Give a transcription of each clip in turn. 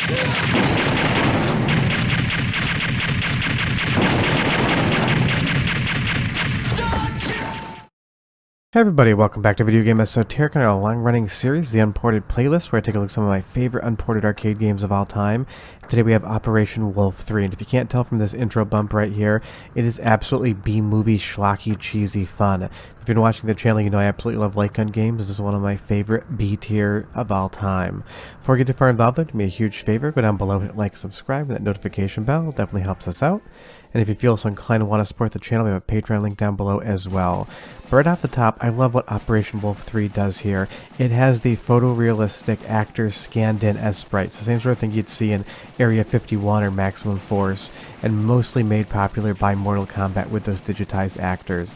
Hey everybody, welcome back to Video Game Esoteric on our long-running series, the Unported Playlist, where I take a look at some of my favorite unported arcade games of all time. Today we have Operation Wolf 3, and if you can't tell from this intro bump right here, it is absolutely B-movie, schlocky, cheesy fun. If you've been watching the channel, you know I absolutely love light gun games. This is one of my favorite B-tier of all time. Before we get too far involved, do me a huge favor, go down below, hit like, subscribe, and that notification bell definitely helps us out. And if you feel so inclined and want to support the channel, we have a Patreon link down below as well. But right off the top, I love what Operation Wolf 3 does here. It has the photorealistic actors scanned in as sprites, the same sort of thing you'd see in Area 51 or Maximum Force, and mostly made popular by Mortal Kombat with those digitized actors.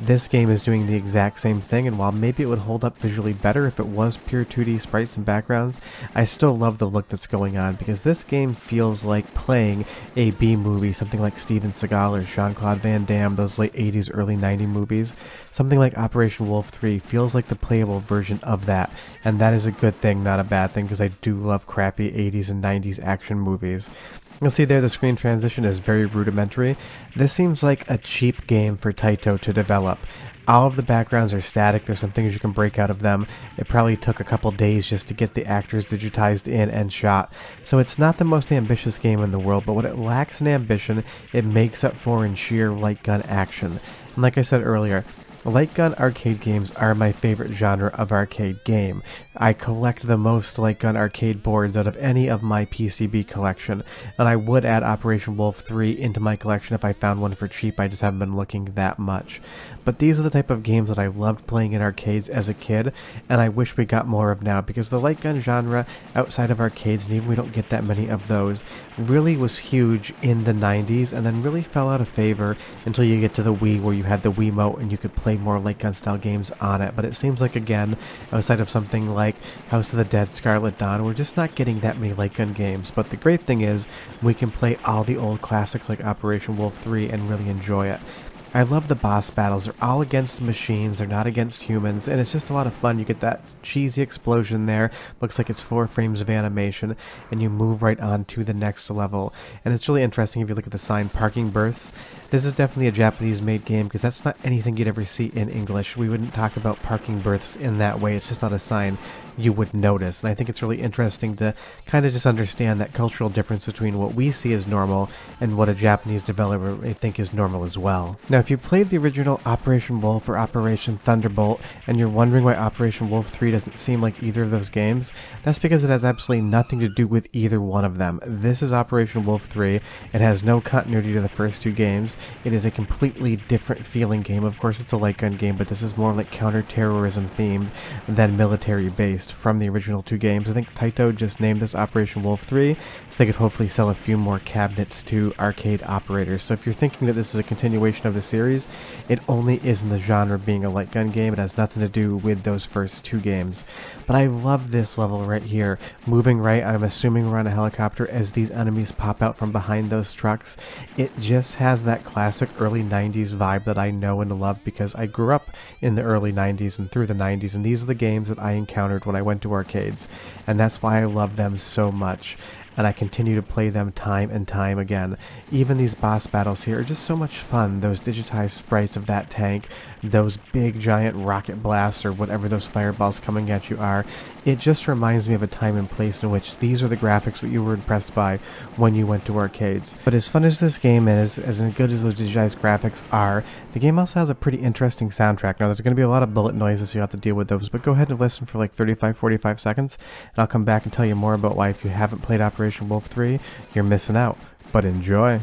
This game is doing the exact same thing, and while maybe it would hold up visually better if it was pure 2D sprites and backgrounds, I still love the look that's going on, because this game feels like playing a B-movie, something like Steven Seagal or Jean-Claude Van Damme, those late 80s, early 90s movies. Something like Operation Wolf 3 feels like the playable version of that, and that is a good thing, not a bad thing, because I do love crappy 80s and 90s action movies. You'll see there the screen transition is very rudimentary. This seems like a cheap game for Taito to develop. All of the backgrounds are static, there's some things you can break out of them. It probably took a couple days just to get the actors digitized in and shot. So it's not the most ambitious game in the world, but what it lacks in ambition, it makes up for in sheer light gun action. And like I said earlier, light gun arcade games are my favorite genre of arcade game. I collect the most light gun arcade boards out of any of my PCB collection, and I would add Operation Wolf 3 into my collection if I found one for cheap. I just haven't been looking that much. But these are the type of games that I loved playing in arcades as a kid, and I wish we got more of now, because the light gun genre outside of arcades, and even we don't get that many of those, really was huge in the 90s and then really fell out of favor until you get to the Wii, where you had the Wiimote and you could play more light gun style games on it. But it seems like, again, outside of something like House of the Dead, Scarlet Dawn, we're just not getting that many light gun games. But the great thing is we can play all the old classics like Operation Wolf 3 and really enjoy it. I love the boss battles. They're all against machines, they're not against humans, and it's just a lot of fun. You get that cheesy explosion there, looks like it's 4 frames of animation, and you move right on to the next level. And it's really interesting if you look at the sign, Parking Berths. This is definitely a Japanese-made game, because that's not anything you'd ever see in English. We wouldn't talk about parking berths in that way. It's just not a sign you would notice. And I think it's really interesting to kind of just understand that cultural difference between what we see as normal and what a Japanese developer may think is normal as well. Now, if you played the original Operation Wolf or Operation Thunderbolt, and you're wondering why Operation Wolf 3 doesn't seem like either of those games, that's because it has absolutely nothing to do with either one of them. This is Operation Wolf 3. It has no continuity to the first 2 games. It is a completely different feeling game. Of course, it's a light gun game, but this is more like counter-terrorism themed than military-based from the original 2 games. I think Taito just named this Operation Wolf 3 so they could hopefully sell a few more cabinets to arcade operators. So if you're thinking that this is a continuation of the series, it only is in the genre being a light gun game. It has nothing to do with those first 2 games. But I love this level right here. Moving right, I'm assuming we're on a helicopter as these enemies pop out from behind those trucks. It just has that classic early 90s vibe that I know and love, because I grew up in the early 90s and through the 90s, and these are the games that I encountered when I went to arcades, and that's why I love them so much. And I continue to play them time and time again. Even these boss battles here are just so much fun. Those digitized sprites of that tank, those big giant rocket blasts or whatever those fireballs coming at you are, it just reminds me of a time and place in which these are the graphics that you were impressed by when you went to arcades. But as fun as this game is, as good as those digitized graphics are, the game also has a pretty interesting soundtrack. Now there's going to be a lot of bullet noises, so you have to deal with those, but go ahead and listen for like 35-45 seconds, and I'll come back and tell you more about why, if you haven't played Operation Wolf 3, you're missing out. But enjoy!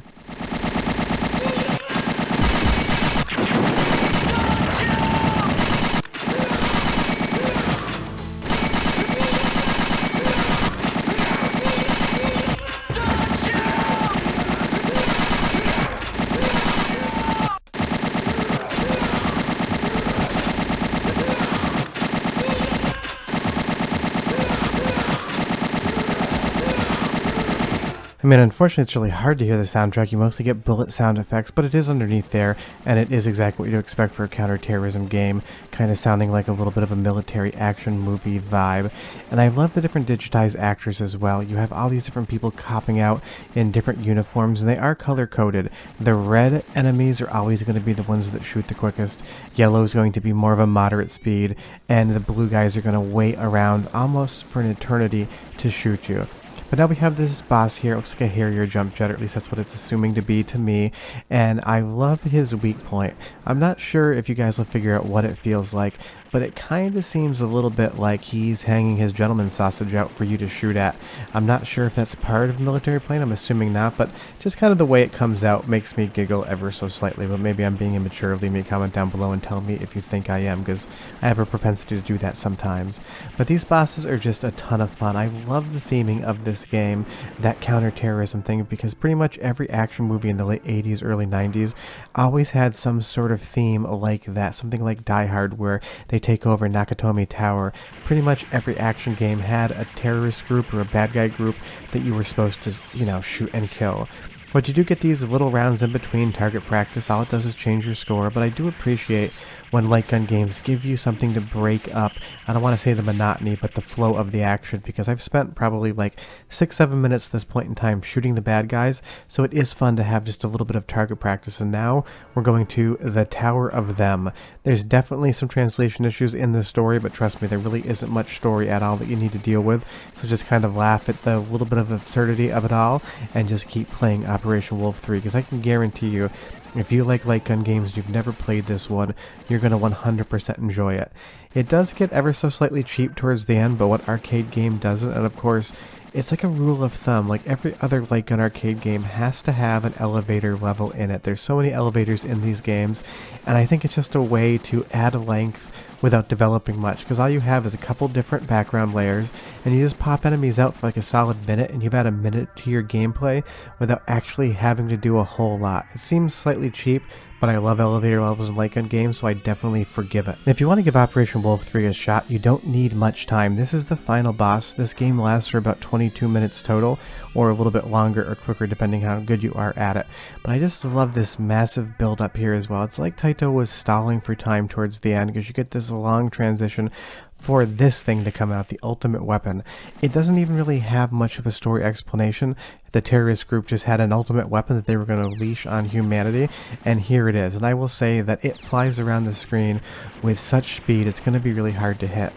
I mean, unfortunately, it's really hard to hear the soundtrack. You mostly get bullet sound effects, but it is underneath there, and it is exactly what you'd expect for a counterterrorism game, kind of sounding like a little bit of a military action movie vibe. And I love the different digitized actors as well. You have all these different people copping out in different uniforms, and they are color-coded. The red enemies are always going to be the ones that shoot the quickest. Yellow is going to be more of a moderate speed, and the blue guys are going to wait around almost for an eternity to shoot you. But now we have this boss here. It looks like a Harrier jump jet, or at least that's what it's assuming to be to me. And I love his weak point. I'm not sure if you guys will figure out what it feels like, but it kind of seems a little bit like he's hanging his gentleman sausage out for you to shoot at. I'm not sure if that's part of military plane. I'm assuming not, but just kind of the way it comes out makes me giggle ever so slightly. But maybe I'm being immature. Leave me a comment down below and tell me if you think I am, because I have a propensity to do that sometimes. But these bosses are just a ton of fun. I love the theming of this game, that counterterrorism thing, because pretty much every action movie in the late 80s, early 90s always had some sort of theme like that. Something like Die Hard, where they take over Nakatomi Tower. Pretty much every action game had a terrorist group or a bad guy group that you were supposed to, shoot and kill. But you do get these little rounds in between target practice. All it does is change your score, but I do appreciate when light gun games give you something to break up, I don't want to say the monotony, but the flow of the action, because I've spent probably like 6-7 minutes at this point in time shooting the bad guys, so it is fun to have just a little bit of target practice. And now we're going to the Tower of Them. There's definitely some translation issues in this story, but trust me, there really isn't much story at all that you need to deal with, so just kind of laugh at the little bit of absurdity of it all and just keep playing Operation Wolf 3, because I can guarantee you, if you like light gun games and you've never played this one, you're going to 100% enjoy it. It does get ever so slightly cheap towards the end, but what arcade game doesn't, and of course, it's like a rule of thumb, like every other light gun arcade game has to have an elevator level in it. There's so many elevators in these games, and I think it's just a way to add length without developing much, because all you have is a couple different background layers, and you just pop enemies out for like a solid minute, and you've had a minute to your gameplay without actually having to do a whole lot. It seems slightly cheap, but I love elevator levels in light gun games, so I definitely forgive it. If you want to give Operation Wolf 3 a shot, you don't need much time. This is the final boss. This game lasts for about 22 minutes total, or a little bit longer or quicker depending how good you are at it. But I just love this massive build up here as well. It's like Taito was stalling for time towards the end, because you get this long transition for this thing to come out, the ultimate weapon. It doesn't even really have much of a story explanation. The terrorist group just had an ultimate weapon that they were going to unleash on humanity, and here it is. And I will say that it flies around the screen with such speed, it's going to be really hard to hit.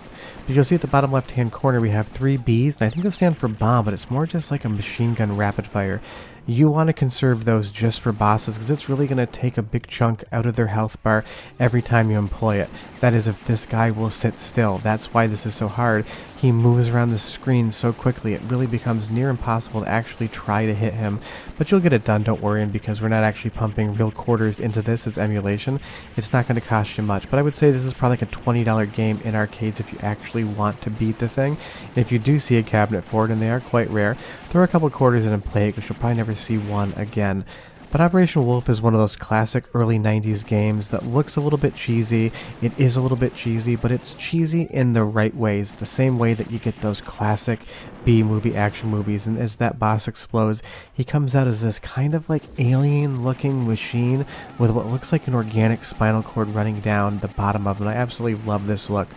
But you'll see at the bottom left hand corner we have 3 Bs, and I think those stand for bomb, but it's more just like a machine gun rapid fire. You want to conserve those just for bosses, because it's really going to take a big chunk out of their health bar every time you employ it. That is, if this guy will sit still. That's why this is so hard. He moves around the screen so quickly, it really becomes near impossible to actually try to hit him. But you'll get it done, don't worry, and because we're not actually pumping real quarters into this as emulation, it's not going to cost you much. But I would say this is probably like a $20 game in arcades if you actually want to beat the thing. And if you do see a cabinet for it, and they are quite rare, throw a couple quarters in and play it, because you'll probably never see one again. But Operation Wolf is one of those classic early 90s games that looks a little bit cheesy. It is a little bit cheesy, but it's cheesy in the right ways, the same way that you get those classic B-movie action movies. And as that boss explodes, he comes out as this kind of like alien-looking machine with what looks like an organic spinal cord running down the bottom of him. I absolutely love this look.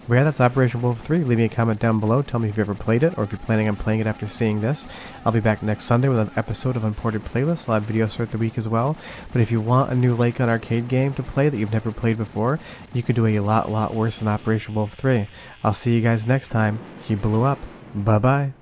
But yeah, that's Operation Wolf 3. Leave me a comment down below. Tell me if you've ever played it, or if you're planning on playing it after seeing this. I'll be back next Sunday with an episode of Unported Playlist. I'll have videos throughout the week as well. But if you want a new light gun arcade game to play that you've never played before, you could do a lot worse than Operation Wolf 3. I'll see you guys next time. He blew up. Bye-bye.